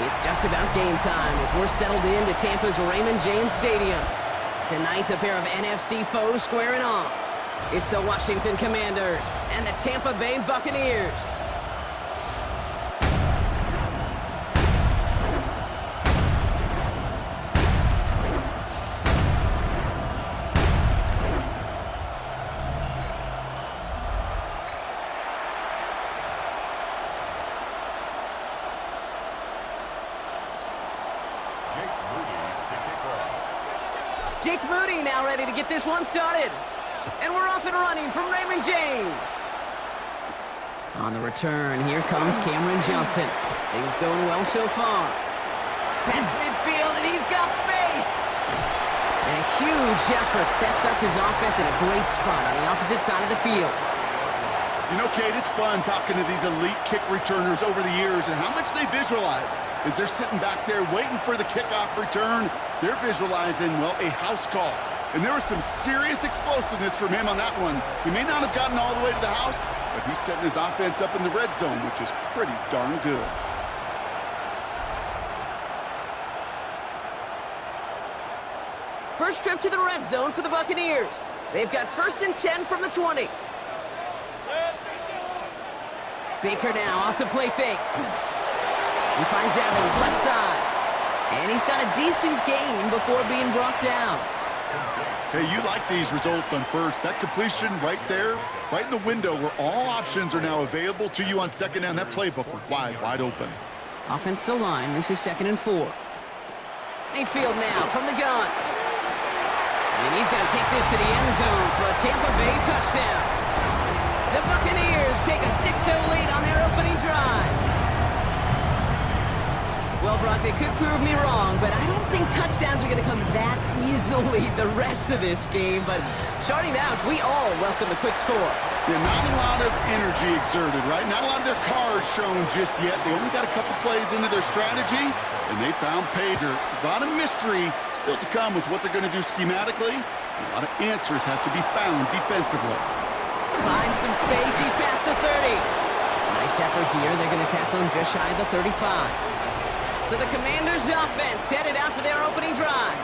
It's just about game time as we're settled into Tampa's Raymond James Stadium. Tonight, a pair of NFC foes squaring off. It's the Washington Commanders and the Tampa Bay Buccaneers. Jake Moody now ready to get this one started. And we're off and running from Raymond James. On the return, here comes Cameron Johnson. Things going well so far. Past midfield, and he's got space. And a huge effort sets up his offense in a great spot on the opposite side of the field. You know, Kate, it's fun talking to these elite kick returners over the years and how much they visualize. As they're sitting back there waiting for the kickoff return, they're visualizing, well, a house call. And there was some serious explosiveness from him on that one. He may not have gotten all the way to the house, but he's setting his offense up in the red zone, which is pretty darn good. First trip to the red zone for the Buccaneers. They've got 1st and 10 from the 20. Baker now off to play fake. He finds Evans left side. And he's got a decent gain before being brought down. Hey, you like these results on first. That completion right there, right in the window where all options are now available to you on second down. That playbook was wide open. Offensive line, this is 2nd and 4. Mayfield now from the gun. And he's going to take this to the end zone for a Tampa Bay touchdown. The Buccaneers take a 6-0 lead on their opening drive. Well, Brock, they could prove me wrong, but I don't think touchdowns are going to come that easily the rest of this game. But starting out, we all welcome the quick score. Yeah, not a lot of energy exerted, right? Not a lot of their cards shown just yet. They only got a couple plays into their strategy, and they found pay dirt. A lot of mystery still to come with what they're going to do schematically. A lot of answers have to be found defensively. Finds some space. He's past the 30. Nice effort here. They're going to tackle him just shy of the 35. So the Commanders' offense headed out for their opening drive.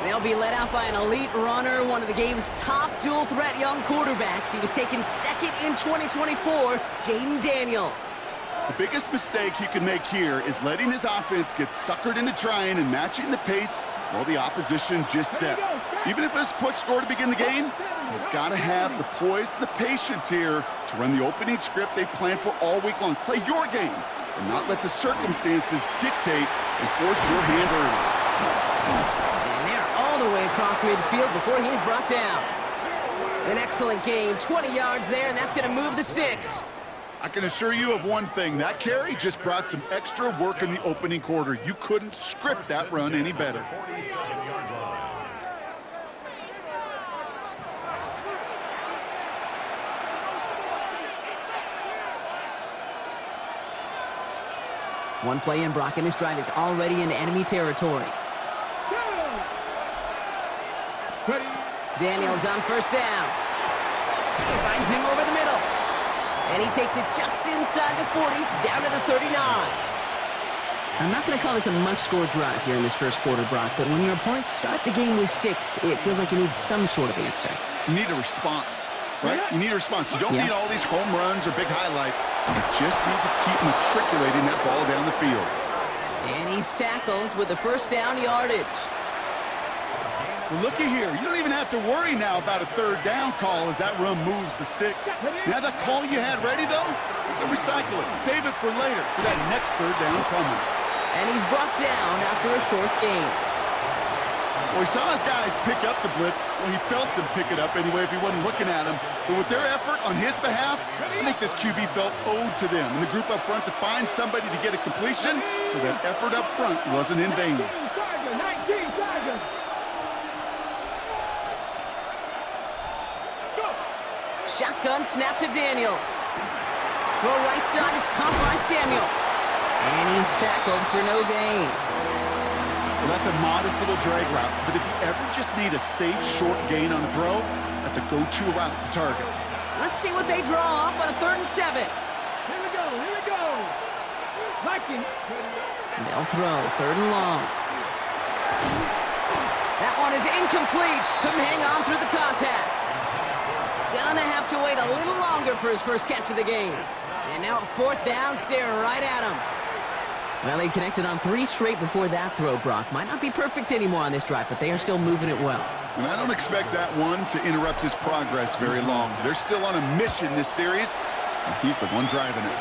They'll be led out by an elite runner, one of the game's top dual-threat young quarterbacks. He was taken 2nd in 2024, Jaden Daniels. The biggest mistake you can make here is letting his offense get suckered into trying and matching the pace while the opposition just set. Even if it's a quick score to begin the game, he's got to have the poise and the patience here to run the opening script they've planned for all week long. Play your game and not let the circumstances dictate and force your hand early. And they're all the way across midfield before he's brought down. An excellent gain, 20 yards there, and that's going to move the sticks. I can assure you of one thing. That carry just brought some extra work in the opening quarter. You couldn't script that run any better. One play in, Brock, and his drive is already into enemy territory. Daniels on 1st down. He finds him over the middle. And he takes it just inside the 40, down to the 39. I'm not going to call this a must-score drive here in this first quarter, Brock, but when your opponents start the game with 6, it feels like you need some sort of answer. You need a response, right? You need a response. You don't need all these home runs or big highlights. You just need to keep matriculating that ball down the field. And he's tackled with the 1st down yardage. Well, looky here. You don't even have to worry now about a 3rd down call as that run moves the sticks. Now that call you had ready, though, you can recycle it. Save it for later for that next 3rd down coming. And he's brought down after a short gain. Well, he saw his guys pick up the blitz. Well, he felt them pick it up anyway if he wasn't looking at him. But with their effort on his behalf, I think this QB felt owed to them and the group up front to find somebody to get a completion, so that effort up front wasn't in vain. Shotgun snap to Daniels. Throw right side is caught by Samuel. And he's tackled for no gain. Well, that's a modest little drag route, but if you ever just need a safe, short gain on the throw, that's a go-to route to target. Let's see what they draw up on a 3rd and 7. Here we go, here we go. They'll throw, 3rd and long. That one is incomplete. Couldn't hang on through the contact. Gonna have to wait a little longer for his first catch of the game. And now 4th down, staring right at him. Well, they connected on 3 straight before that throw, Brock. Might not be perfect anymore on this drive, but they are still moving it well. And I don't expect that one to interrupt his progress very long. They're still on a mission this series, and he's the one driving it.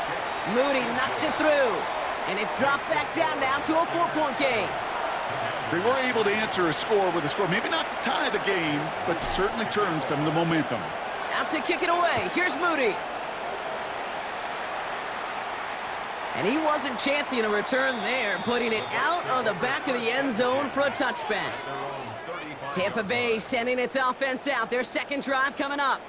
Moody knocks it through, and it's dropped back down now to a 4-point game. They were able to answer a score with a score, maybe not to tie the game, but to certainly turn some of the momentum. Out to kick it away. Here's Moody. And he wasn't chancing a return there, putting it out on the back of the end zone for a touchback. Tampa Bay sending its offense out. Their second drive coming up.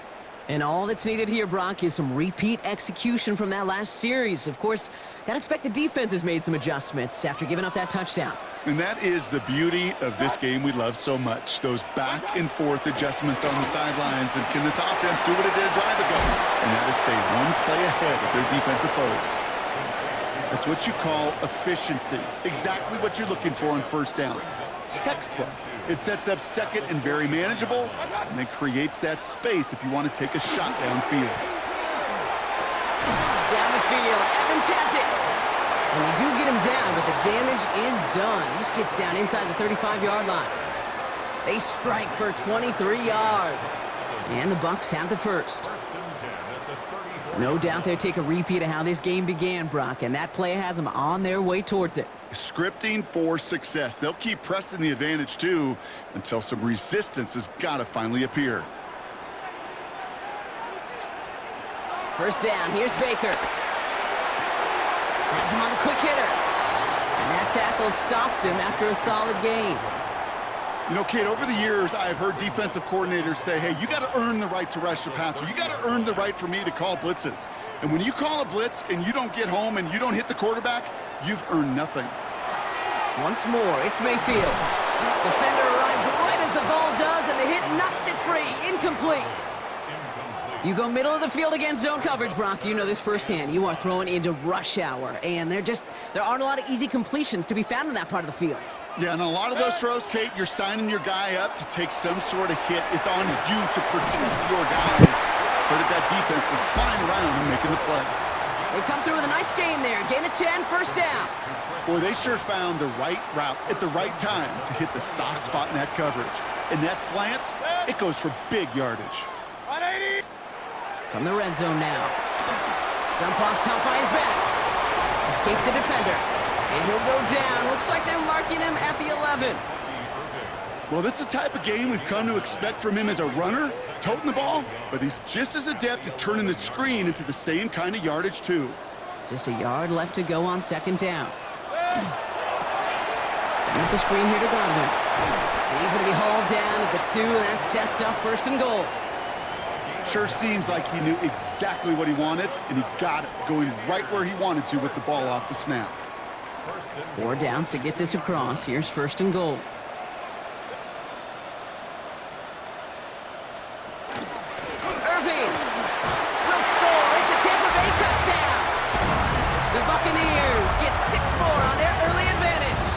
And all that's needed here, Brock, is some repeat execution from that last series. Of course, gotta expect the defense has made some adjustments after giving up that touchdown. And that is the beauty of this game we love so much. Those back and forth adjustments on the sidelines. And can this offense do what it did a drive ago? And that is stay one play ahead of their defensive foes. That's what you call efficiency. Exactly what you're looking for on 1st down. Textbook. It sets up 2nd and very manageable, and it creates that space if you want to take a shot downfield. Down the field, Evans has it. And they do get him down, but the damage is done. He gets down inside the 35-yard line. They strike for 23 yards. And the Bucs have the first. No doubt they'll take a repeat of how this game began, Brock, and that play has them on their way towards it. Scripting for success. They'll keep pressing the advantage, too, until some resistance has got to finally appear. 1st down, here's Baker. Has him on the quick hitter. And that tackle stops him after a solid gain. You know, Kate, over the years, I've heard defensive coordinators say, hey, you got to earn the right to rush the passer. You got to earn the right for me to call blitzes. And when you call a blitz and you don't get home and you don't hit the quarterback, you've earned nothing. Once more, it's Mayfield. Defender arrives right as the ball does, and the hit knocks it free. Incomplete. You go middle of the field against zone coverage, Brock. You know this firsthand. You are throwing into rush hour, and there aren't a lot of easy completions to be found in that part of the field. Yeah, and a lot of those throws, Kate, you're signing your guy up to take some sort of hit. It's on you to protect your guys. But at that defense, they're flying around and making the play. They come through with a nice gain there. Gain of 10, 1st down. Boy, they sure found the right route at the right time to hit the soft spot in that coverage. And that slant, it goes for big yardage. 180. From the red zone now. Jump off, caught by his back. Escapes the defender. And he'll go down. Looks like they're marking him at the 11. Well, this is the type of game we've come to expect from him as a runner, toting the ball, but he's just as adept at turning the screen into the same kind of yardage, too. Just a yard left to go on 2nd down. Setting up the screen here to Gardner. And he's going to be hauled down at the 2, and that sets up 1st and goal. Sure seems like he knew exactly what he wanted, and he got it, going right where he wanted to with the ball off the snap. 4 downs to get this across. Here's 1st and goal. Irving will score. It's a Tampa Bay touchdown. The Buccaneers get 6 more on their early advantage.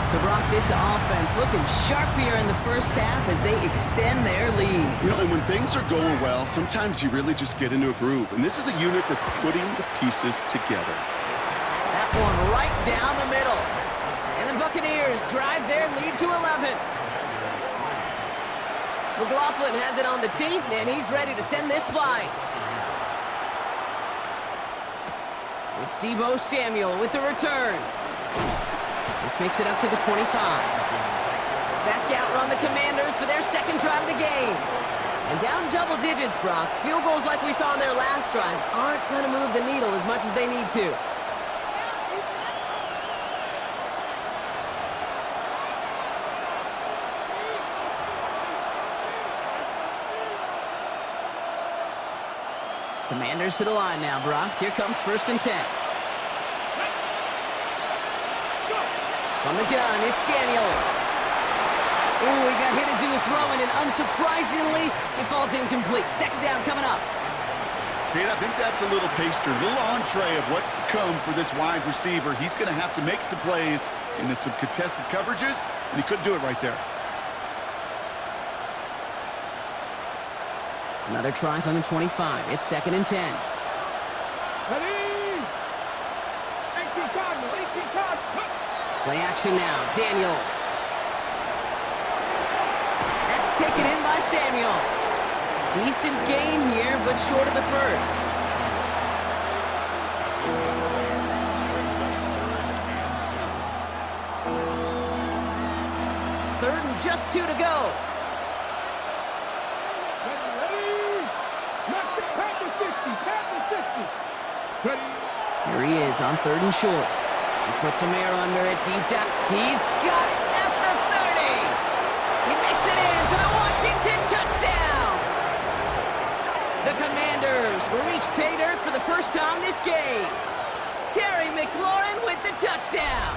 So, Brock, this offense looking sharp here in the 1st half as they extend their lead. You know, and when things are going well, sometimes you really just get into a groove. And this is a unit that's putting the pieces together. That one right down the middle. And the Buccaneers drive their lead to 11. McLaughlin has it on the tee, and he's ready to send this flying. It's Deebo Samuel with the return. This makes it up to the 25. Back out run the Commanders for their 2nd drive of the game. And down double digits, Brock. Field goals like we saw in their last drive aren't going to move the needle as much as they need to. Commanders to the line now, Brock. Here comes 1st and 10. From the gun, it's Daniels. Ooh, he got hit as he was throwing, and unsurprisingly, it falls incomplete. 2nd down coming up. Kate, I think that's a little taster, a little entree of what's to come for this wide receiver. He's going to have to make some plays into some contested coverages, and he couldn't do it right there. Another try from the 25. It's 2nd and 10. Play action now. Daniels. That's taken in by Samuel. Decent gain here, but short of the first. Third and just 2 to go. Here he is on 3rd and short. He puts some air under it deep down. He's got it at the 30. He makes it in for the Washington touchdown. The Commanders reach pay dirt for the first time this game. Terry McLaurin with the touchdown.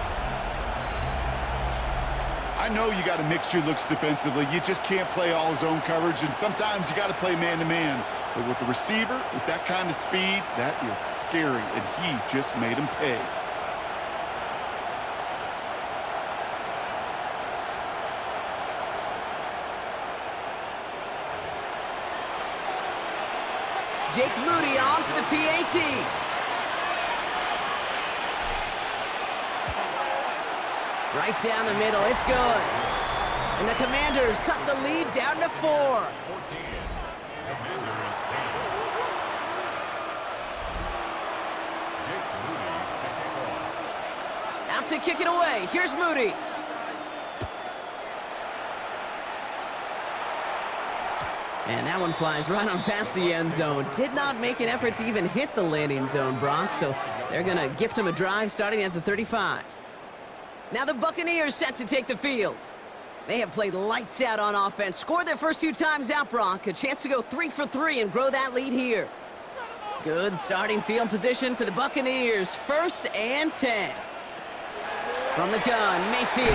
I know you got to mix your looks defensively. You just can't play all zone coverage, and sometimes you got to play man-to-man. But with the receiver, with that kind of speed, that is scary, and he just made him pay. Jake Moody on for the PAT. Right down the middle, it's good. And the Commanders cut the lead down to 4. Out to kick it away. Here's Moody. And that one flies right on past the end zone. Did not make an effort to even hit the landing zone, Brock, so they're going to gift him a drive starting at the 35. Now the Buccaneers set to take the field. They have played lights out on offense, scored their first 2 times out, Brock. A chance to go 3 for 3 and grow that lead here. Good starting field position for the Buccaneers. 1st and 10. From the gun, Mayfield.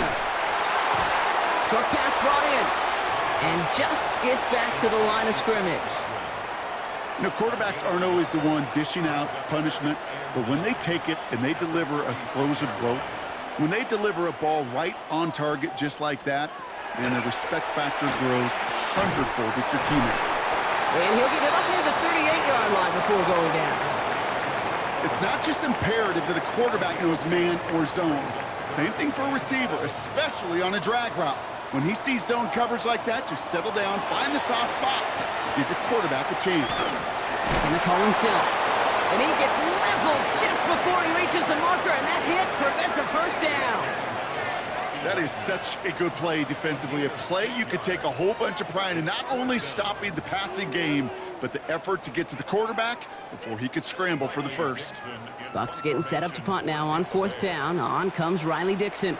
Short pass brought in. And just gets back to the line of scrimmage. You know, quarterbacks aren't always the one dishing out punishment, but when they take it and they deliver a frozen rope, when they deliver a ball right on target just like that, and the respect factor grows 100-fold with your teammates. And he'll get it up near the 38-yard line before going down. It's not just imperative that a quarterback knows man or zone. Same thing for a receiver, especially on a drag route. When he sees zone coverage like that, just settle down, find the soft spot, give your quarterback a chance. Gonna call himself. And he gets leveled just before he reaches the marker, and that hit prevents a first down. That is such a good play defensively. A play you could take a whole bunch of pride in, not only stopping the passing game, but the effort to get to the quarterback before he could scramble for the first. Bucks getting set up to punt now on 4th down. On comes Riley Dixon.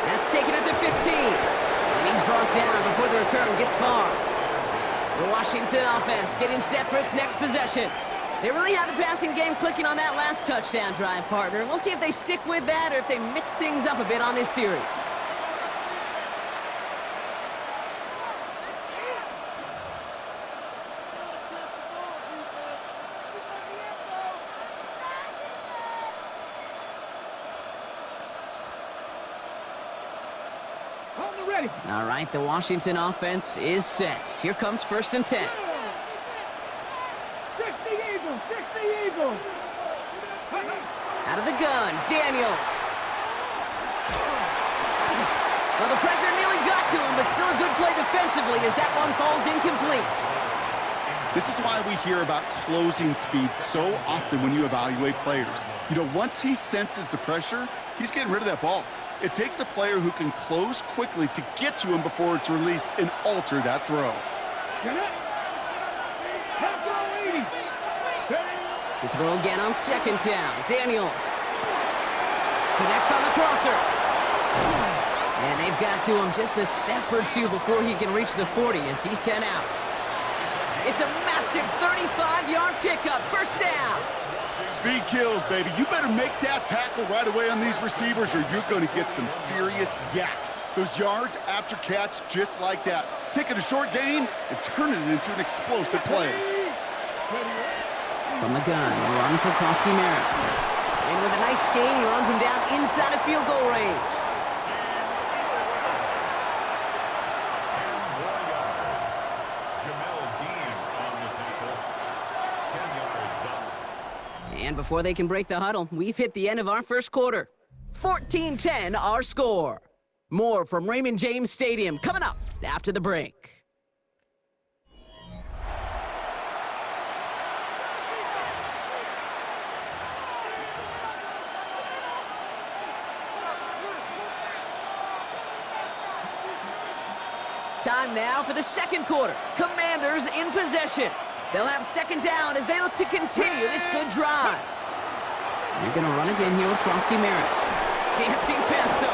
That's taken at the 15. And he's brought down before the return gets far. The Washington offense getting set for its next possession. They really had the passing game clicking on that last touchdown drive, partner. We'll see if they stick with that or if they mix things up a bit on this series. All right, the Washington offense is set. Here comes 1st and 10. Out of the gun, Daniels. Well, the pressure nearly got to him, but still a good play defensively as that one falls incomplete. This is why we hear about closing speed so often when you evaluate players. You know, once he senses the pressure, he's getting rid of that ball. It takes a player who can close quickly to get to him before it's released and alter that throw. To throw again on 2nd down. Daniels connects on the crosser. And they've got to him just a step or 2 before he can reach the 40 as he's sent out. It's a massive 35-yard pickup. 1st down. Speed kills, baby. You better make that tackle right away on these receivers or you're going to get some serious yak Those yards after catch just like that. Taking a short gain and turning it into an explosive play. From the gun, run for Merritt. And with a nice gain, he runs him down inside of field goal range. And before they can break the huddle, we've hit the end of our first quarter. 14-10 our score. More from Raymond James Stadium coming up after the break. Time now for the second quarter. Commanders in possession. They'll have second down as they look to continue this good drive. They're going to run again here with Merritt. Dancing past him.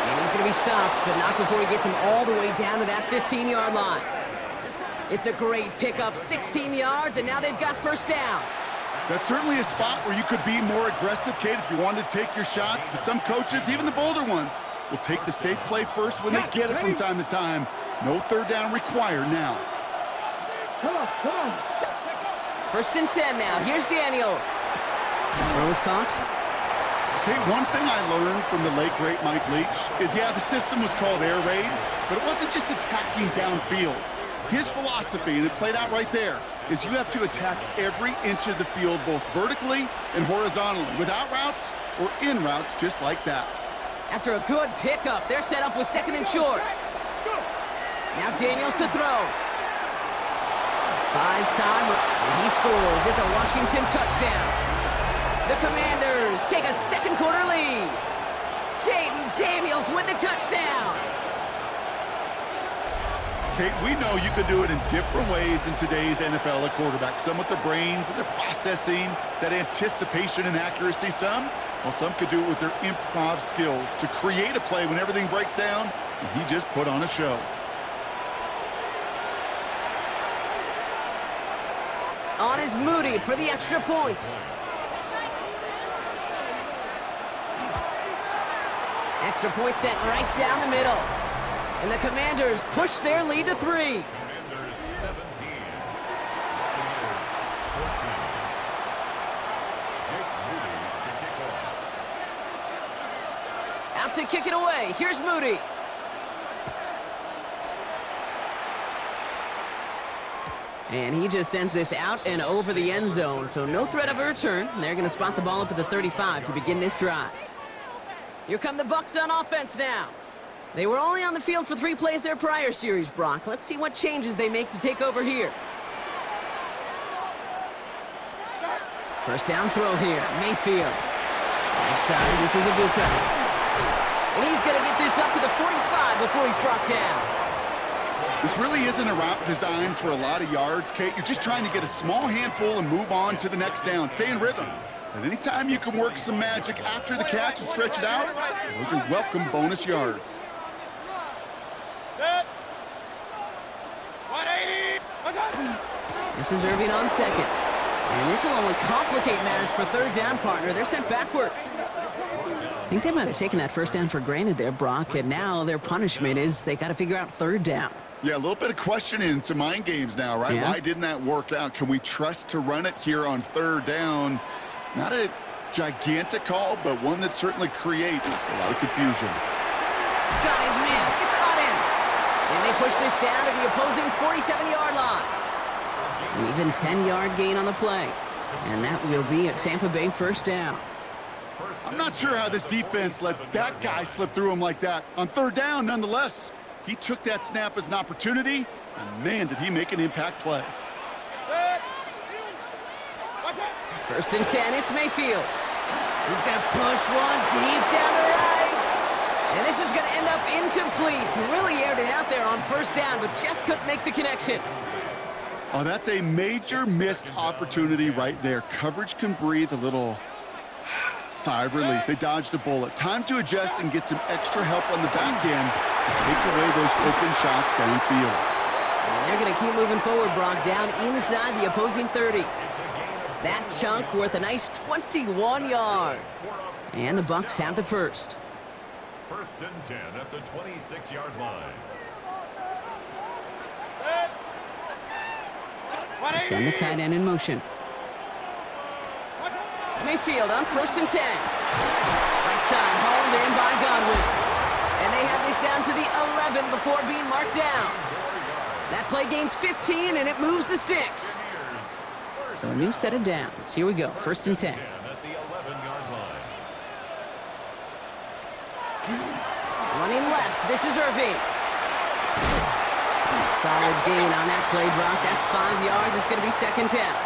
And he's going to be stopped, but not before he gets him all the way down to that 15-yard line. It's a great pickup, 16 yards, and now they've got first down. That's certainly a spot where you could be more aggressive, Kate, if you wanted to take your shots. But some coaches, even the bolder ones, will take the safe play first when they get it from time to time. No third down required now. Come on. First and 10 now. Here's Daniels. Throw is caught. Okay, one thing I learned from the late, great Mike Leach is, yeah, the system was called air raid, but it wasn't just attacking downfield. His philosophy, and it played out right there, is you have to attack every inch of the field, both vertically and horizontally, without routes or in routes just like that. After a good pickup, they're set up with second and short. Now Daniels to throw. Buys time, and he scores. It's a Washington touchdown. The Commanders take a second quarter lead. Jaden Daniels with the touchdown. Kate, we know you can do it in different ways in today's NFL at quarterback. Some with their brains and their processing, that anticipation and accuracy. Some could do it with their improv skills to create a play when everything breaks down, and he just put on a show. On is Moody for the extra point. Extra point sent right down the middle. And the Commanders push their lead to 3. Commanders 17. Buccaneers 14. Jake Moody to kick off. Out to kick it away. Here's Moody. And he just sends this out and over the end zone, so no threat of a return. They're going to spot the ball up at the 35 to begin this drive. Here come the Bucs on offense now. They were only on the field for 3 plays their prior series, Brock. Let's see what changes they make to take over here. First down throw here, Mayfield. Right side, this is Ibuka. And he's going to get this up to the 45 before he's brought down. This really isn't a route designed for a lot of yards, Kate. You're just trying to get a small handful and move on to the next down. Stay in rhythm. And anytime you can work some magic after the catch and stretch it out, those are welcome bonus yards. This is Irving on second. And this will only complicate matters for third down, partner. They're sent backwards. I think they might have taken that first down for granted there, Brock, and now their punishment is they got to figure out third down. Yeah, a little bit of questioning, some mind games now, right? Yeah. Why didn't that work out? Can we trust to run it here on third down? Not a gigantic call, but one that certainly creates a lot of confusion. Got his man. It's on in. And they push this down to the opposing 47-yard line. An even 10-yard gain on the play. And that will be a Tampa Bay first down. I'm not sure how this defense let that guy slip through him like that. On third down, nonetheless, he took that snap as an opportunity, and man, did he make an impact play. First and 10, it's Mayfield. He's going to push one deep down the right. And this is going to end up incomplete. He really aired it out there on first down, but just couldn't make the connection. Oh, that's a major missed opportunity right there. Coverage can breathe a little sigh of relief. They dodged a bullet. Time to adjust and get some extra help on the back end to take away those open shots downfield. And they're going to keep moving forward, Brock, down inside the opposing 30. That chunk worth a nice 21 yards. And the Bucs have the first. First and 10 at the 26-yard line. Send the tight end in motion. Mayfield on first and 10. Right side, hauled in by Godwin. And they have this down to the 11 before being marked down. That play gains 15, and it moves the sticks. So a new set of downs. Here we go, first and 10. At the 11-yard line. Running left, this is Irving. Solid gain on that play, Brock. That's 5 yards. It's going to be second down.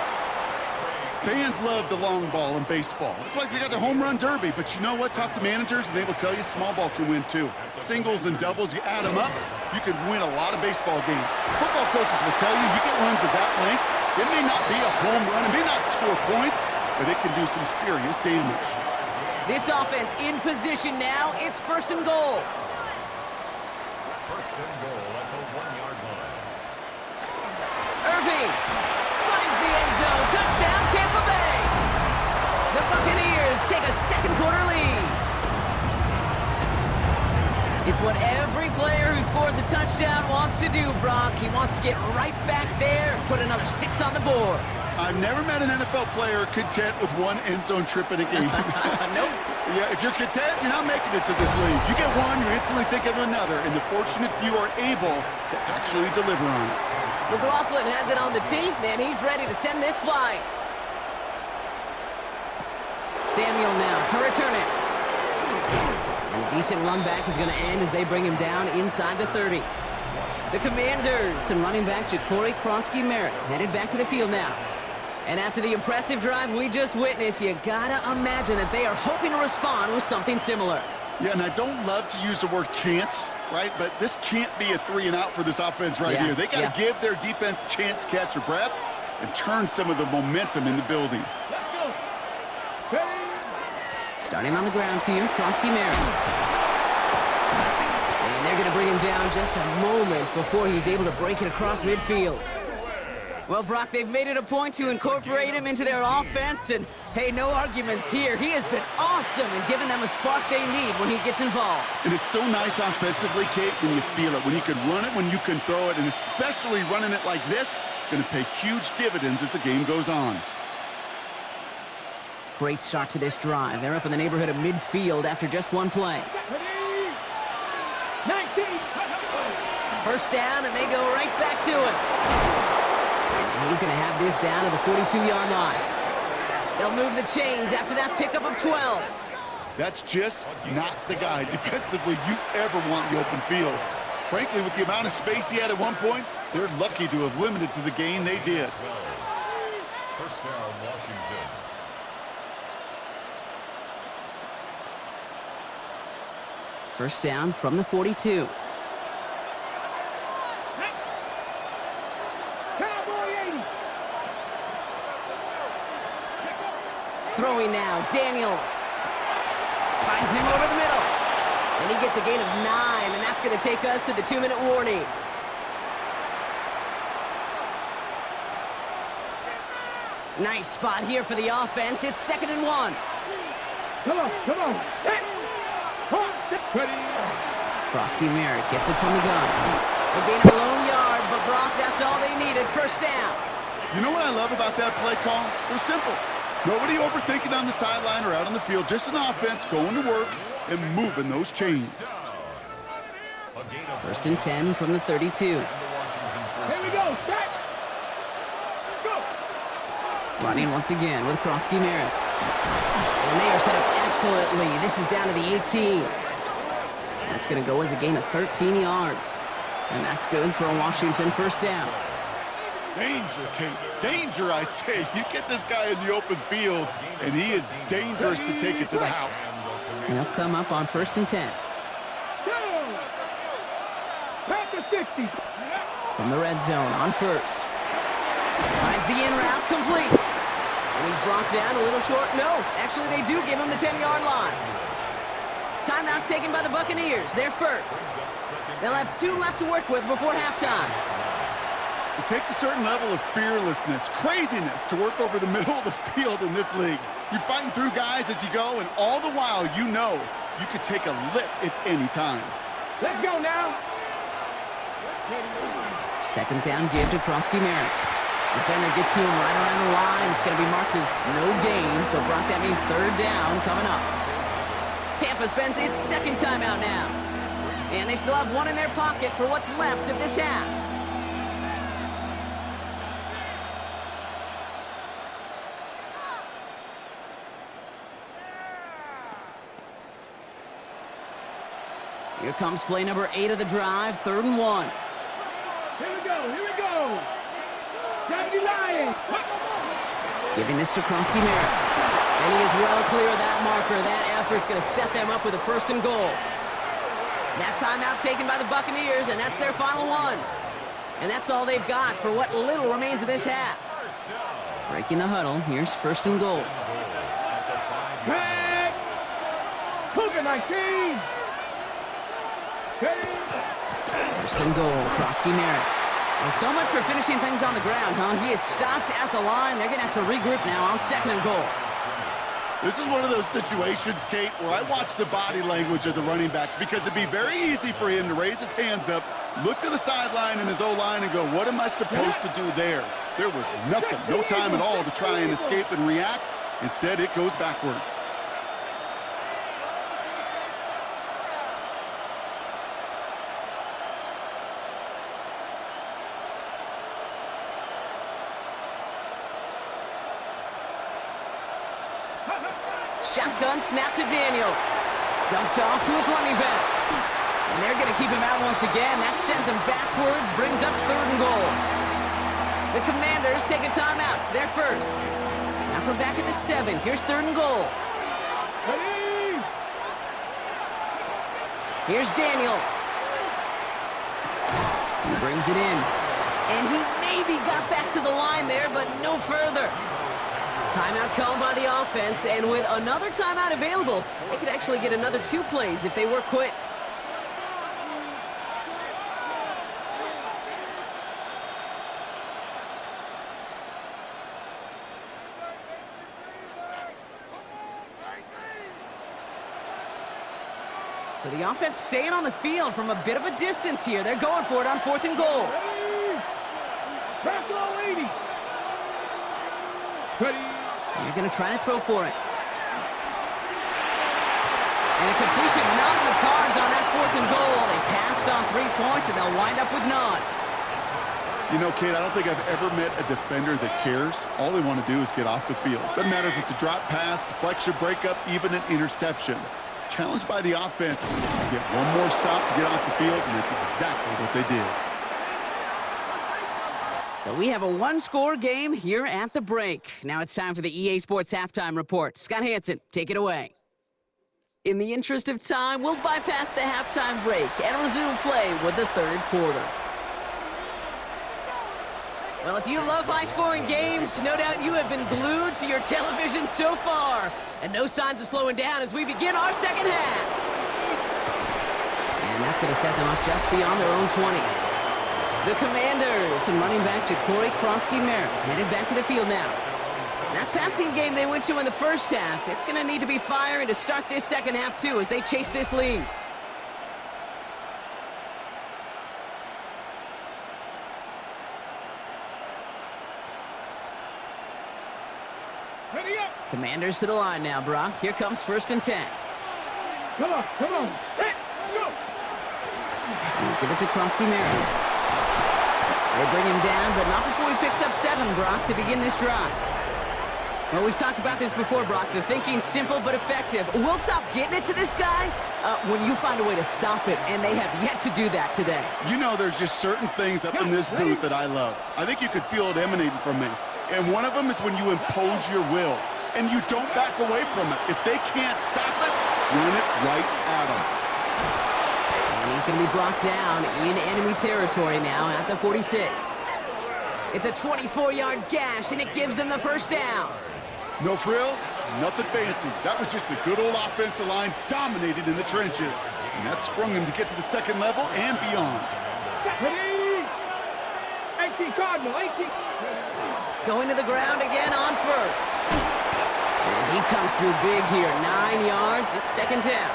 Fans love the long ball in baseball. It's like they got the home run derby, but you know what? Talk to managers, and they will tell you small ball can win too. Singles and doubles, you add them up, you can win a lot of baseball games. Football coaches will tell you, you get runs of that length, it may not be a home run, it may not score points, but it can do some serious damage. This offense in position now. It's first and goal. First and goal at the 1-yard line. Irving finds the end zone. Touchdown, Tampa Bay. The Buccaneers take a second quarter lead. It's what every player who scores a touchdown wants to do, Brock. He wants to get right back there and put another 6 on the board. I've never met an NFL player content with one end zone trip in a game. Nope. Yeah, if you're content, you're not making it to this league. You get one, you're instantly thinking of another, and the fortunate few are able to actually deliver on it. McLaughlin has it on the team, and he's ready to send this flying. Samuel now to return it. And a decent run back is going to end as they bring him down inside the 30. The Commanders and running back Ja'Cory Krosky-Merritt headed back to the field now. And after the impressive drive we just witnessed, you gotta imagine that they are hoping to respond with something similar. Yeah, and I don't love to use the word can't, right? But this can't be a 3-and-out for this offense right here. They got to give their defense a chance to catch their breath and turn some of the momentum in the building. Starting on the ground here, Krosky-Merritt. And they're going to bring him down just a moment before he's able to break it across midfield. Well, Brock, they've made it a point to incorporate him into their offense, and hey, no arguments here. He has been awesome in giving them a spark they need when he gets involved. And it's so nice offensively, Kate, when you feel it, when you can run it, when you can throw it, and especially running it like this, going to pay huge dividends as the game goes on. Great start to this drive. They're up in the neighborhood of midfield after just one play. 19. First down, and they go right back to it. And he's going to have this down to the 42-yard line. They'll move the chains after that pickup of 12. That's just not the guy defensively you ever want in the open field. Frankly, with the amount of space he had at one point, they're lucky to have limited to the gain they did. First down, Washington. First down from the 42. Throwing now, Daniels. Finds him over the middle. And he gets a gain of 9, and that's going to take us to the 2-minute warning. Nice spot here for the offense. It's 2nd and 1. Come on. Set. Ready. Krosky-Merritt gets it from the gun. A gain of a lone yard, but Brock, that's all they needed. First down. You know what I love about that play call? It was simple. Nobody overthinking on the sideline or out on the field. Just an offense going to work and moving those chains. First and 10 from the 32. Here we go. Set. Go. Running once again with Krosky-Merritt. And they are set up excellently. This is down to the 18. That's going to go as a gain of 13 yards. And that's good for a Washington first down. Danger, Kate. Danger, I say. You get this guy in the open field, and he is dangerous to take it to the house. And they'll come up on first and 10. Back to 60. From the red zone on first. Finds the in route complete. And he's brought down a little short. No, actually they do give him the 10-yard line. Timeout taken by the Buccaneers. They're first. They'll have 2 left to work with before halftime. It takes a certain level of fearlessness, craziness to work over the middle of the field in this league. You're fighting through guys as you go, and all the while you know you could take a lick at any time. Let's go now. Second down give to Krosky-Merritt. Defender gets to him right around the line. It's going to be marked as no gain, so Brock, that means third down coming up. Tampa spends its second timeout now. And they still have one in their pocket for what's left of this half. Here comes play number 8 of the drive, 3rd and 1. Here we go, here we go. 70 Lions. Giving this to Krosky-Merritt. And he is well clear of that marker. That effort's going to set them up with a 1st and goal. That timeout taken by the Buccaneers, and that's their final one. And that's all they've got for what little remains of this half. Breaking the huddle, here's 1st and goal. Back. Cougar 19. 1st and goal, Krosky-Merritt. Well, so much for finishing things on the ground, huh? He is stopped at the line. They're going to have to regroup now on 2nd and goal. This is one of those situations, Kate, where I watch the body language of the running back because it'd be very easy for him to raise his hands up, look to the sideline in his O-line and go, what am I supposed to do there? There was nothing, no time at all to try and escape and react. Instead, it goes backwards. Shotgun snap to Daniels. Dumped off to his running back. And they're going to keep him out once again. That sends him backwards, brings up 3rd and goal. The Commanders take a timeout. They're first. Now from back at the 7. Here's 3rd and goal. Here's Daniels. He brings it in. And he maybe got back to the line there, but no further. Timeout called by the offense, and with another timeout available, they could actually get another 2 plays if they were quick. So the offense staying on the field from a bit of a distance here. They're going for it on 4th and goal. Back low 80. Ready. They're going to try to throw for it. And a completion not in the cards on that 4th and goal. They passed on 3 points, and they'll wind up with none. You know, Kate, I don't think I've ever met a defender that cares. All they want to do is get off the field. Doesn't matter if it's a drop pass, deflection, breakup, even an interception. Challenged by the offense to get one more stop to get off the field, and that's exactly what they did. So we have a 1-score game here at the break. Now it's time for the EA Sports Halftime Report. Scott Hansen, take it away. In the interest of time, we'll bypass the halftime break and resume play with the 3rd quarter. Well, if you love high-scoring games, no doubt you have been glued to your television so far. And no signs of slowing down as we begin our 2nd half. And that's going to set them up just beyond their own 20. The Commanders and running back to Krosky-Merritt headed back to the field now. That passing game they went to in the 1st half, it's going to need to be firing to start this 2nd half too as they chase this lead. Ready up. Commanders to the line now, Brock. Here comes 1st and 10. Come on, come on. Hey, go. Give it to Krosky-Merritt. They bring him down, but not before he picks up 7, Brock, to begin this drive. Well, we've talked about this before, Brock. The thinking's simple but effective. We'll stop getting it to this guy when you find a way to stop it, and they have yet to do that today. You know, there's just certain things up in this booth that I love. I think you could feel it emanating from me. And one of them is when you impose your will, and you don't back away from it. If they can't stop it, run it right at them. And he's going to be brought down in enemy territory now at the 46. It's a 24-yard gash, and it gives them the 1st down. No frills, nothing fancy. That was just a good old offensive line dominated in the trenches. And that sprung him to get to the 2nd level and beyond. Ready. And 18 Cardinal, 18. Going to the ground again on first. And he comes through big here. 9 yards. It's second down.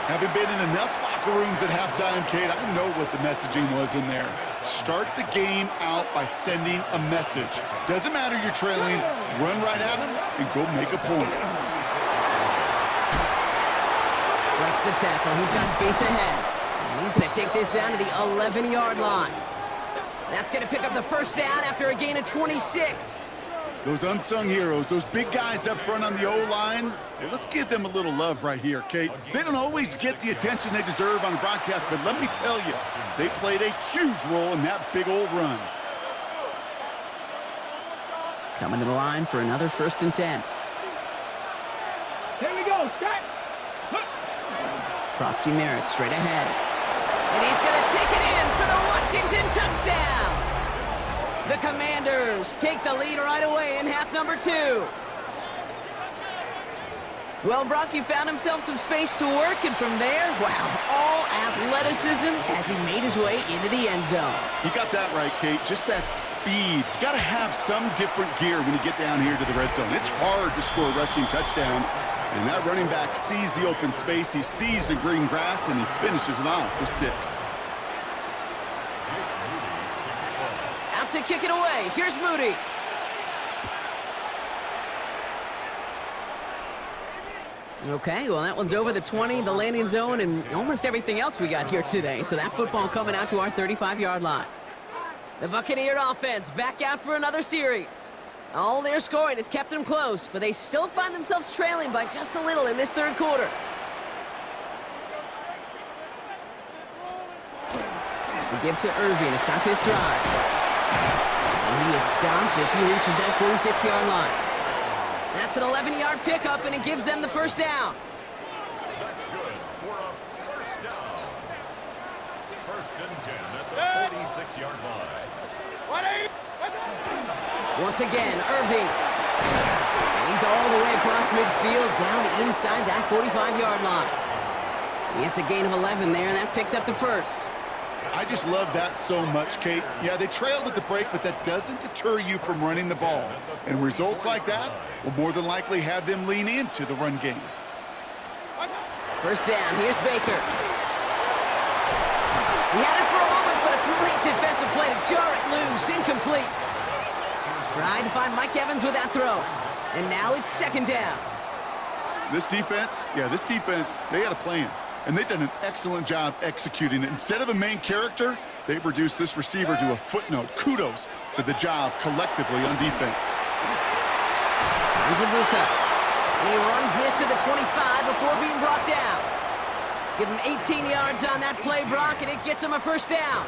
Having been in enough locker rooms at halftime, Kate, I know what the messaging was in there. Start the game out by sending a message. Doesn't matter you're trailing, run right at them and go make a point. Breaks the tackle. He's got space ahead. And he's going to take this down to the 11-yard line. That's going to pick up the first down after a gain of 26. Those unsung heroes, those big guys up front on the O-line, well, let's give them a little love right here, Kate. They don't always get the attention they deserve on the broadcast, but let me tell you, they played a huge role in that big old run. Coming to the line for another 1st and 10. Here we go, start. Frosty Merritt straight ahead. And he's going to take it in for the Washington touchdown. The Commanders take the lead right away in half number 2. Well, Brock, he found himself some space to work, and from there, wow, all athleticism as he made his way into the end zone. You got that right, Kate. Just that speed. You got to have some different gear when you get down here to the red zone. It's hard to score rushing touchdowns, and that running back sees the open space, he sees the green grass, and he finishes it off for 6. Out to kick it away. Here's Moody. Okay, well, that one's over the 20, the landing zone, and almost everything else we got here today. So that football coming out to our 35-yard line. The Buccaneer offense back out for another series. All their scoring has kept them close, but they still find themselves trailing by just a little in this 3rd quarter. We give to Irving to stop his drive. And he is stopped as he reaches that 46-yard line. That's an 11-yard pickup, and it gives them the first down. That's good for a first down. 1st and 10 at the 46-yard line. Once again, Irving. And he's all the way across midfield, down inside that 45-yard line. It's a gain of 11 there, and that picks up the first. I just love that so much, Kate. Yeah, they trailed at the break, but that doesn't deter you from running the ball. And results like that will more than likely have them lean into the run game. First down, here's Baker. He had it for a moment, but a great defensive play to jar it loose, incomplete. Tried to find Mike Evans with that throw. And now it's 2nd down. This defense, they had a plan. And they've done an excellent job executing it. Instead of a main character, they've reduced this receiver to a footnote. Kudos to the job collectively on defense. Finds Ibuka. And he runs this to the 25 before being brought down. Give him 18 yards on that play, Brock, and it gets him a first down.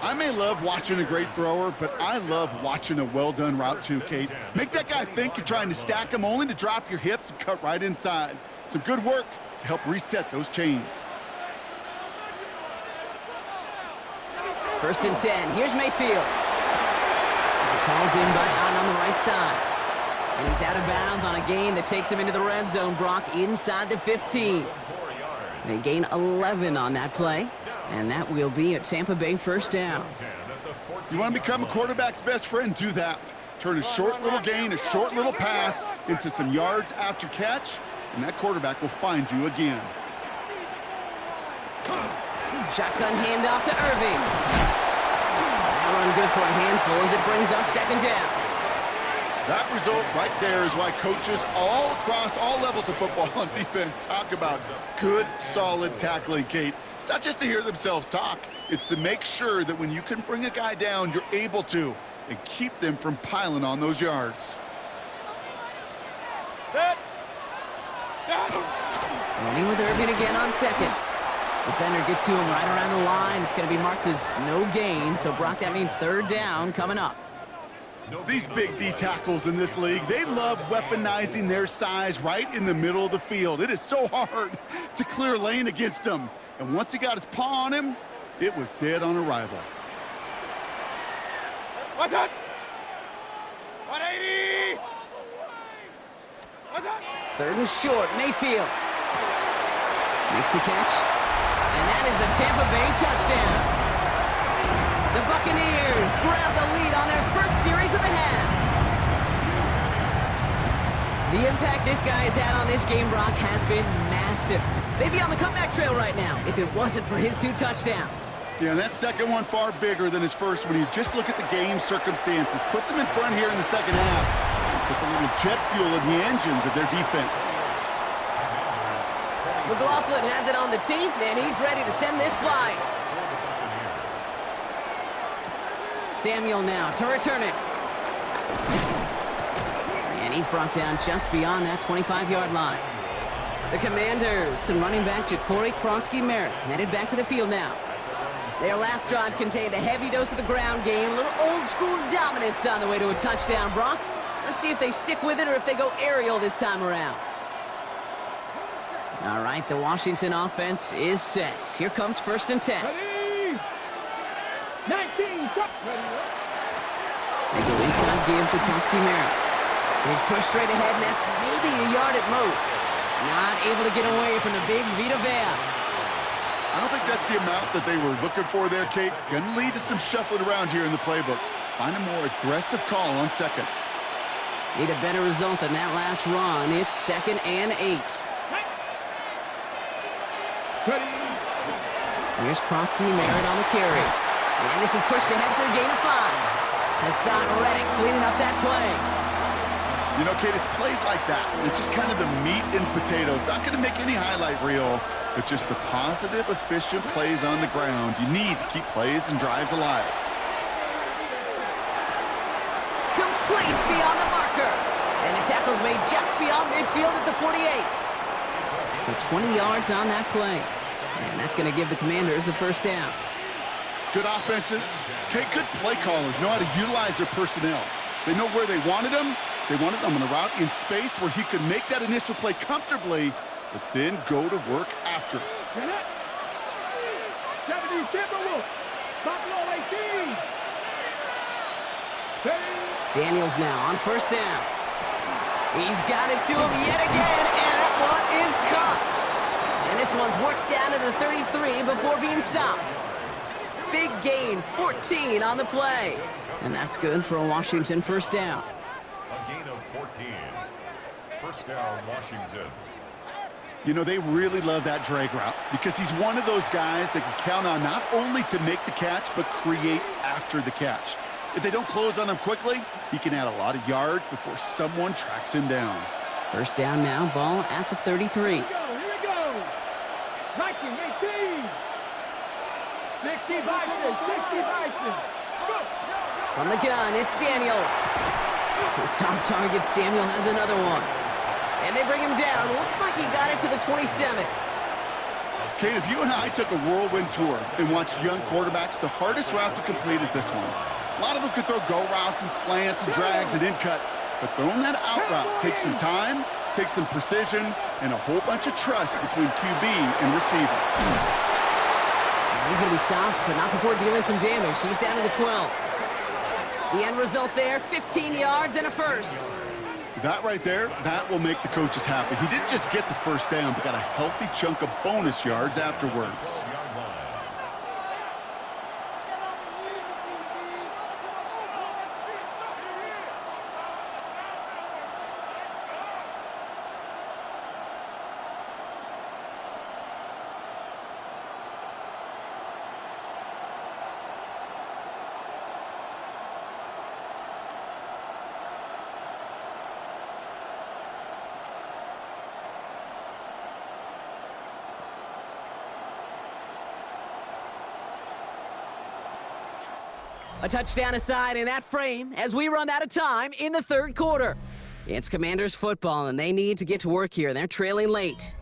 I may love watching a great thrower, but I love watching a well-done route too, Kate. Make that guy think you're trying to stack him only to drop your hips and cut right inside. Some good work to help reset those chains. 1st and 10. Here's Mayfield. This is hauled in by Allen on the right side. And he's out of bounds on a gain that takes him into the red zone, Brock, inside the 15. They gain 11 on that play. And that will be a Tampa Bay first down. You want to become a quarterback's best friend? Do that. Turn a short little gain, a short little pass into some yards after catch, and that quarterback will find you again. Shotgun handoff to Irving. That run good for a handful as it brings up 2nd down. That result right there is why coaches all across all levels of football and defense talk about good, solid tackling, Kate. It's not just to hear themselves talk. It's to make sure that when you can bring a guy down, you're able to, and keep them from piling on those yards. Running with Irving again on 2nd. Defender gets to him right around the line. It's going to be marked as no gain. So, Brock, that means 3rd down coming up. These big D tackles in this league, they love weaponizing their size right in the middle of the field. It is so hard to clear lane against them. And once he got his paw on him, it was dead on arrival. What's up? 180! What's up? 3rd and short, Mayfield. Makes the catch. And that is a Tampa Bay touchdown. The Buccaneers grab the lead on their first series of the half. The impact this guy has had on this game, Brock, has been massive. They'd be on the comeback trail right now if it wasn't for his 2 touchdowns. Yeah, that second one far bigger than his first when you just look at the game circumstances. Puts them in front here in the second half. Puts a little jet fuel in the engines of their defense. McLaughlin has it on the team, and he's ready to send this flying. Samuel now to return it. And he's brought down just beyond that 25-yard line. The Commanders and running back Ja'Cory Krosky-Merritt headed back to the field now. Their last drive contained a heavy dose of the ground game, a little old-school dominance on the way to a touchdown, Brock. Let's see if they stick with it or if they go aerial this time around. All right, the Washington offense is set. Here comes 1st and 10. Ready? 19. They go inside give to Krosky-Merritt. He's pushed straight ahead, and that's maybe a yard at most. Not able to get away from the big Vita Vea. I don't think that's the amount that they were looking for there, Kate. Going to lead to some shuffling around here in the playbook. Find a more aggressive call on second. Need a better result than that last run. It's 2nd and 8. Ready? Here's Krosky-Merritt on the carry. And this is pushed ahead for a gain of 5. Hassan Reddick cleaning up that play. You know, Kate, it's plays like that. It's just kind of the meat and potatoes. Not going to make any highlight reel, but just the positive, efficient plays on the ground. You need to keep plays and drives alive. Complete beyond the marker. And the tackle's made just beyond midfield at the 48. So 20 yards on that play. And that's going to give the Commanders a 1st down. Good offenses. Kate, good play callers know how to utilize their personnel. They know where they wanted them. They wanted them on a route in space where he could make that initial play comfortably, but then go to work after. 70 Timberwolves. Buffalo 18. Daniels now on 1st down. He's got it to him yet again, and that one is caught. And this one's worked down to the 33 before being stopped. Big gain, 14 on the play. And that's good for a Washington 1st down. A gain of 14. 1st down, Washington. You know, they really love that drag route because he's one of those guys that can count on not only to make the catch, but create after the catch. If they don't close on him quickly, he can add a lot of yards before someone tracks him down. 1st down now, ball at the 33. Here we go. Viking 18. 60 Vikings. 60 Vikings. Go. From the gun, it's Daniels. His top target, Samuel, has another one. And they bring him down. Looks like he got it to the 27. Kate, if you and I took a whirlwind tour and watched young quarterbacks, the hardest route to complete is this one. A lot of them could throw go routes and slants and drags and in cuts, but throwing that out route takes some time, takes some precision, and a whole bunch of trust between QB and receiver. He's going to be stopped, but not before dealing some damage. He's down to the 12. The end result there, 15 yards and a 1st. That right there, that will make the coaches happy. He didn't just get the 1st down, but got a healthy chunk of bonus yards afterwards. A touchdown aside in that frame as we run out of time in the 3rd quarter. It's Commanders football, and they need to get to work here. They're trailing late.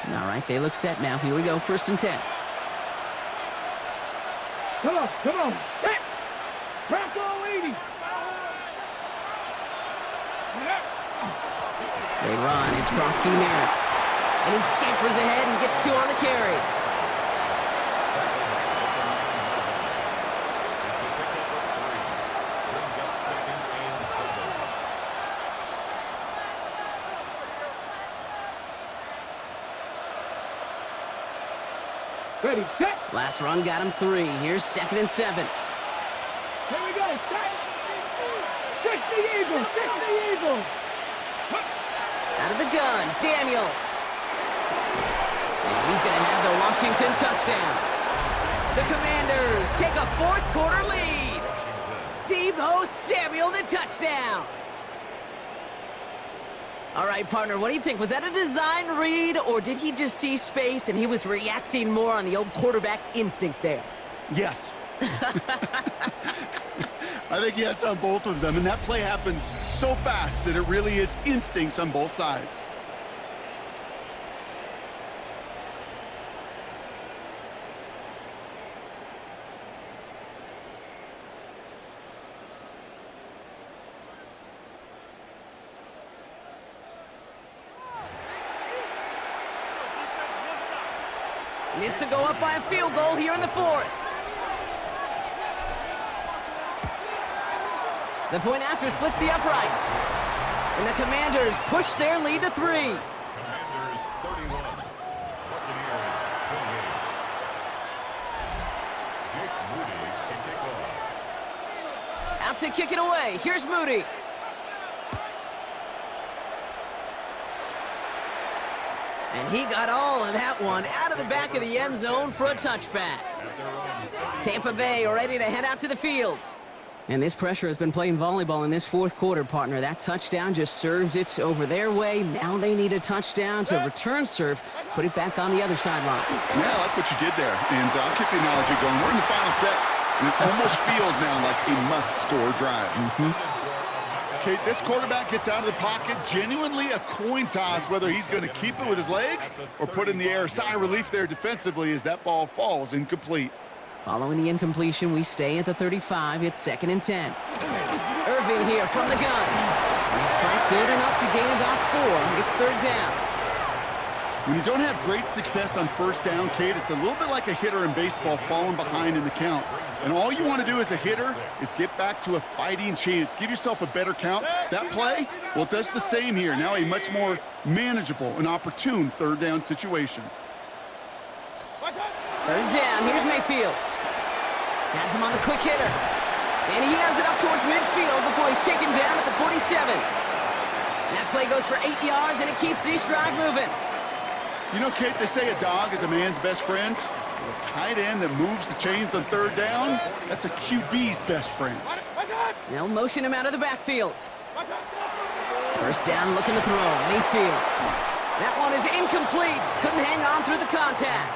All right, they look set now. Here we go, 1st and 10. Come on, come on. Hey! Bronco 80. They run. It's Krosky-Merritt. And he scampers ahead and gets 2 on the carry. Ready, set. Last run got him 3. Here's 2nd and 7. Here we go, set. Fix the Eagles, fix the Eagles. Out of the gun, Daniels. And he's going to have the Washington touchdown. The Commanders take a 4th quarter lead. Deebo Samuel, the touchdown. All right, partner, what do you think? Was that a design read, or did he just see space and he was reacting more on the old quarterback instinct there? Yes. I think yes on both of them, and that play happens so fast that it really is instincts on both sides. Missed to go up by a field goal here in the 4th. The point after splits the uprights. And the Commanders push their lead to 3. Commanders 31. Buccaneers 28. Jake Moody to kick off. Out to kick it away. Here's Moody. And he got all of that one out of the back of the end zone for a touchback. Tampa Bay ready to head out to the field. And this pressure has been playing volleyball in this 4th quarter, partner. That touchdown just served it over their way. Now they need a touchdown to return serve, put it back on the other sideline. Yeah, I like what you did there. And I'll keep the analogy going. We're in the final set, and it almost feels now like a must-score drive. Okay, this quarterback gets out of the pocket, genuinely a coin toss, whether he's going to keep it with his legs or put it in the air. Sigh of relief there defensively as that ball falls incomplete. Following the incompletion, we stay at the 35. It's 2nd and 10. Irving here from the gun. And he's fight good enough to gain about 4. It's 3rd down. When you don't have great success on 1st down, Kate, it's a little bit like a hitter in baseball falling behind in the count. And all you want to do as a hitter is get back to a fighting chance. Give yourself a better count. That play, well, it does the same here. Now a much more manageable and opportune 3rd down situation. 3rd down. Here's Mayfield. Has him on the quick hitter. And he has it up towards midfield before he's taken down at the 47. And that play goes for 8 yards, and it keeps this drive moving. You know, Kate, they say a dog is a man's best friend. Well, a tight end that moves the chains on 3rd down, that's a QB's best friend. They'll motion him out of the backfield. 1st down, looking to throw. Mayfield. That one is incomplete. Couldn't hang on through the contact.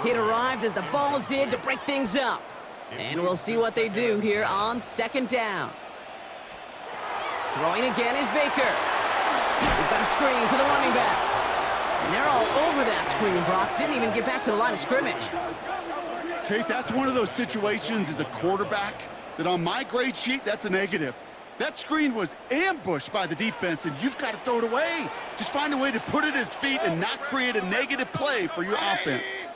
It arrived as the ball did to break things up. And we'll see what they do here on 2nd down. Throwing again is Baker. We've got a screen to the running back. And they're all over that screen, Brock. Didn't even get back to the line of scrimmage. Kate, that's one of those situations as a quarterback that on my grade sheet, that's a negative. That screen was ambushed by the defense, and you've got to throw it away. Just find a way to put it at his feet and not create a negative play for your offense.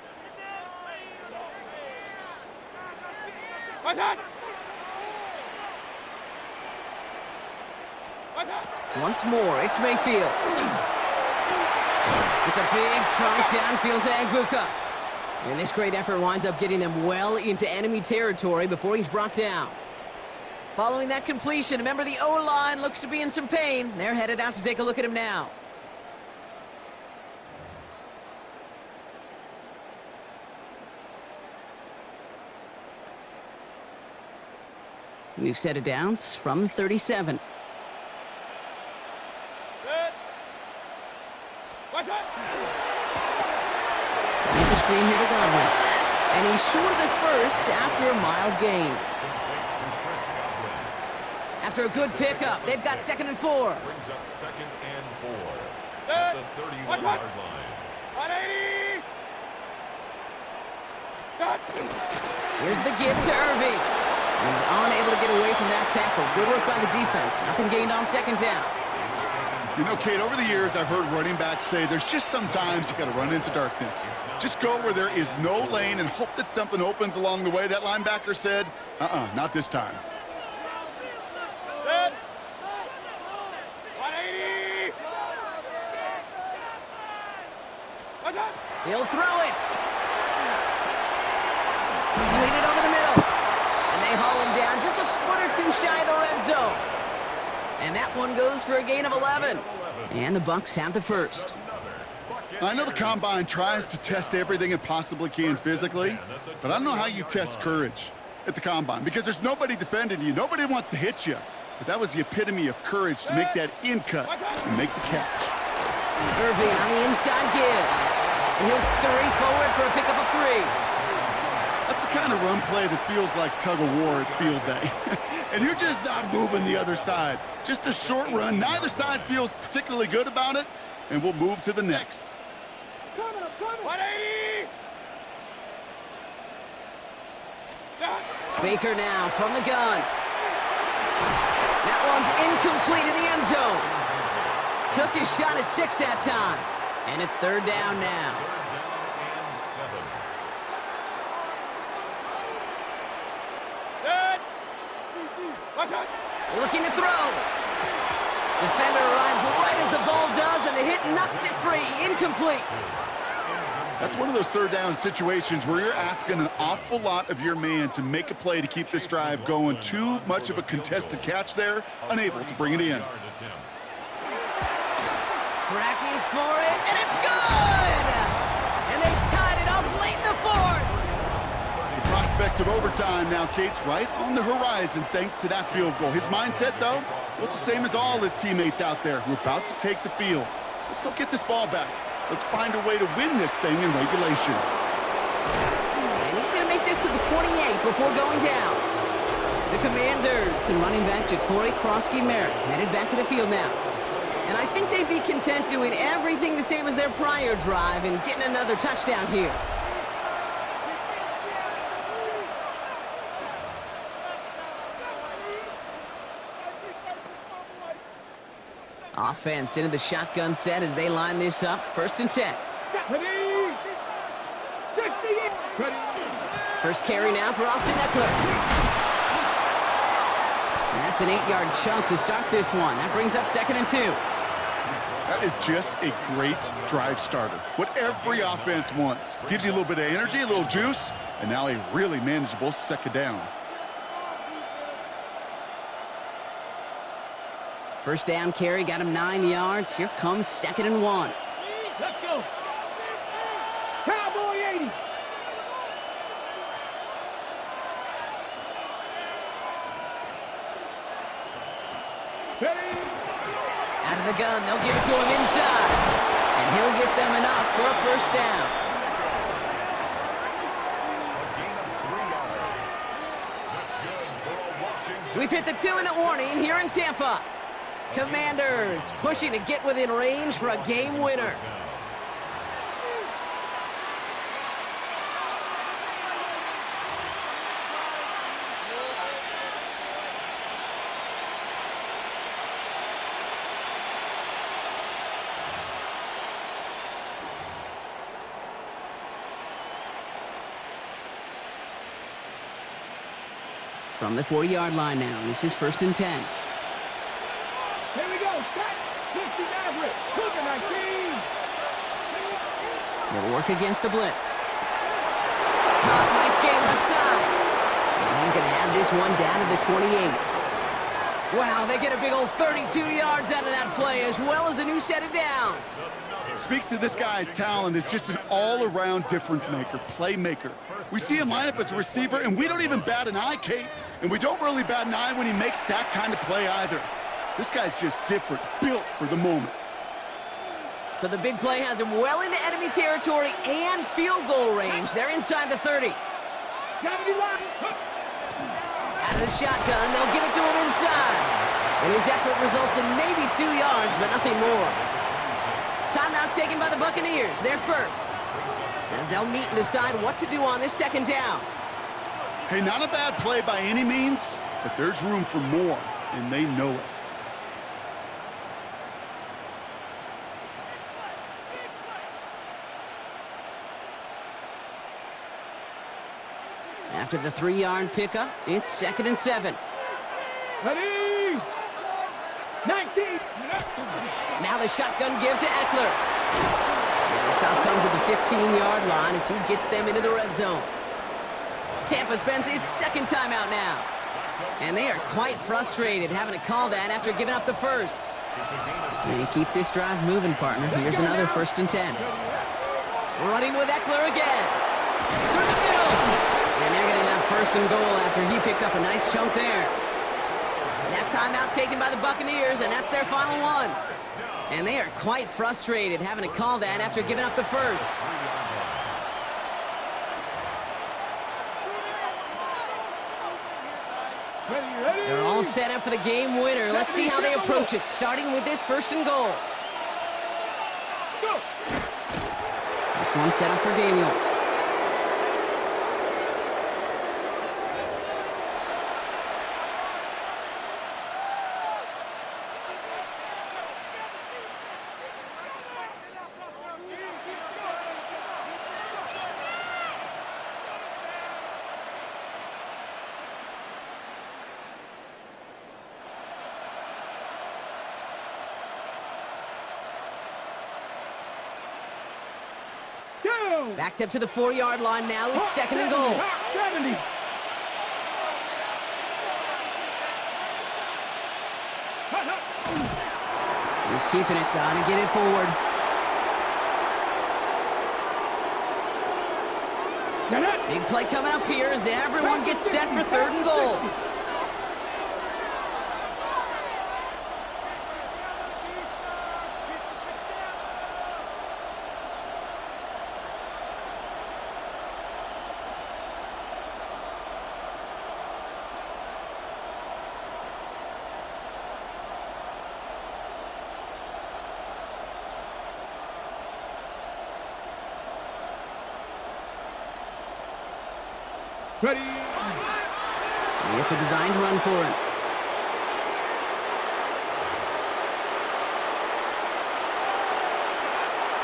Once more, it's Mayfield. It's a big strike downfield to Agbuka. And this great effort winds up getting him well into enemy territory before he's brought down. Following that completion, remember the O-line looks to be in some pain. They're headed out to take a look at him now. New set of downs from 37. Sends the screen here to Godwin. And he's short of the 1st after a mild gain. After a good pickup, they've got 2nd and 4. Brings up 2nd and 4 at the 31-yard line. 180. Here's the give to Irving. He's unable to get away from that tackle. Good work by the defense. Nothing gained on 2nd down. You know, Kate, over the years, I've heard running backs say there's just sometimes you got to run into darkness. Just go where there is no lane and hope that something opens along the way. That linebacker said, not this time. 180. He'll throw it. or two shy of the red zone. And that one goes for a gain of 11. And the Bucs have the first. I know the Combine tries to test everything it possibly can physically, but I don't know how you test courage at the Combine because there's nobody defending you. Nobody wants to hit you. But that was the epitome of courage to make that in-cut and make the catch. Irving on the inside give. And he'll scurry forward for a pickup of 3. That's the kind of run play that feels like tug-of-war at field day. And you're just not moving the other side. Just a short run. Neither side feels particularly good about it, and we'll move to the next. Coming, 180! Baker now from the gun. That one's incomplete in the end zone. Took his shot at 6 that time. And it's 3rd down now. Looking to throw. Defender arrives right as the ball does, and the hit knocks it free. Incomplete. That's one of those 3rd down situations where you're asking an awful lot of your man to make a play to keep this drive going. Too much of a contested catch there, unable to bring it in. Tracking for it, and it's good! And they've tied it up late in the 4th. The prospect of overtime now, Kate's right on the horizon thanks to that field goal. His mindset, though, well, it's the same as all his teammates out there who are about to take the field. Let's go get this ball back. Let's find a way to win this thing in regulation. And he's going to make this to the 28 before going down. The Commanders and running back Ja'Cory Krosky-Merritt headed back to the field now. And I think they'd be content doing everything the same as their prior drive and getting another touchdown here. Offense into the shotgun set as they line this up. 1st and 10. First carry now for Austin Eckler. And that's an 8-yard chunk to start this one. That brings up 2nd and 2. That is just a great drive starter. What every offense wants. Gives you a little bit of energy, a little juice, and now a really manageable 2nd down. First down carry got him 9 yards. Here comes 2nd and 1. Let's go. Cowboy 80. Ready? Out of the gun, they'll give it to him inside. And he'll get them enough for a 1st down. We've hit the 2-minute warning here in Tampa. Commanders pushing to get within range for a game winner. From the 40-yard line now, this is 1st and 10. Here we go. Set. 50 average. Cougar 19. He'll work against the blitz. Nice game left side. And he's going to have this one down to the 28. Wow, they get a big old 32 yards out of that play, as well as a new set of downs. Speaks to this guy's talent as just an all-around difference maker, playmaker. We see him line up as a receiver, and we don't even bat an eye, Kate. And we don't really bat an eye when he makes that kind of play either. This guy's just different, built for the moment. So the big play has him well into enemy territory and field goal range. They're inside the 30. Out of the shotgun, they'll give it to him inside. And his effort results in maybe 2 yards, but nothing more. Timeout taken by the Buccaneers. They're first, as they'll meet and decide what to do on this 2nd down. Hey, not a bad play by any means, but there's room for more, and they know it. After the 3-yard pickup, it's 2nd and 7. Ready? 19. Now the shotgun give to Eckler. And the stop comes at the 15-yard line as he gets them into the red zone. Tampa spends its 2nd timeout now. And they are quite frustrated having to call that after giving up the first. And keep this drive moving, partner. Here's another 1st and 10. Running with Eckler again. Through the middle. And they're going to have 1st and goal after he picked up a nice chunk there. That timeout taken by the Buccaneers, and that's their final one. And they are quite frustrated having to call that after giving up the first. They're all set up for the game winner. Let's see how they approach it, starting with this 1st and goal. This one set up for Daniels. Backed up to the 4-yard line now. It's 2nd and goal. 70. He's keeping it. Gotta get it forward. Big play coming up here as everyone gets set for 3rd and goal. Ready. It's a designed run for him.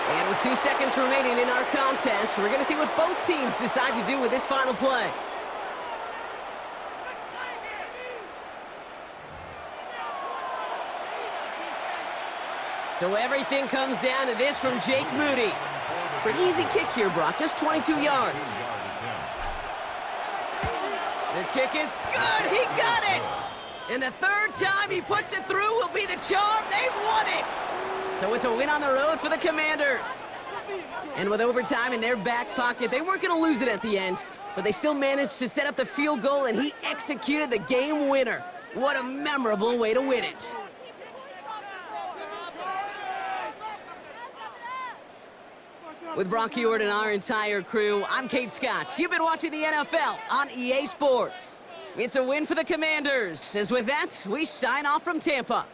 And with 2 seconds remaining in our contest, we're going to see what both teams decide to do with this final play. So everything comes down to this from Jake Moody. Pretty easy kick here, Brock, just 22 yards. The kick is good. He got it. And the 3rd time he puts it through will be the charm. They've won it. So it's a win on the road for the Commanders. And with overtime in their back pocket, they weren't going to lose it at the end, but they still managed to set up the field goal, and he executed the game winner. What a memorable way to win it. With Brock Heward and our entire crew, I'm Kate Scott. You've been watching the NFL on EA Sports. It's a win for the Commanders. As with that, we sign off from Tampa.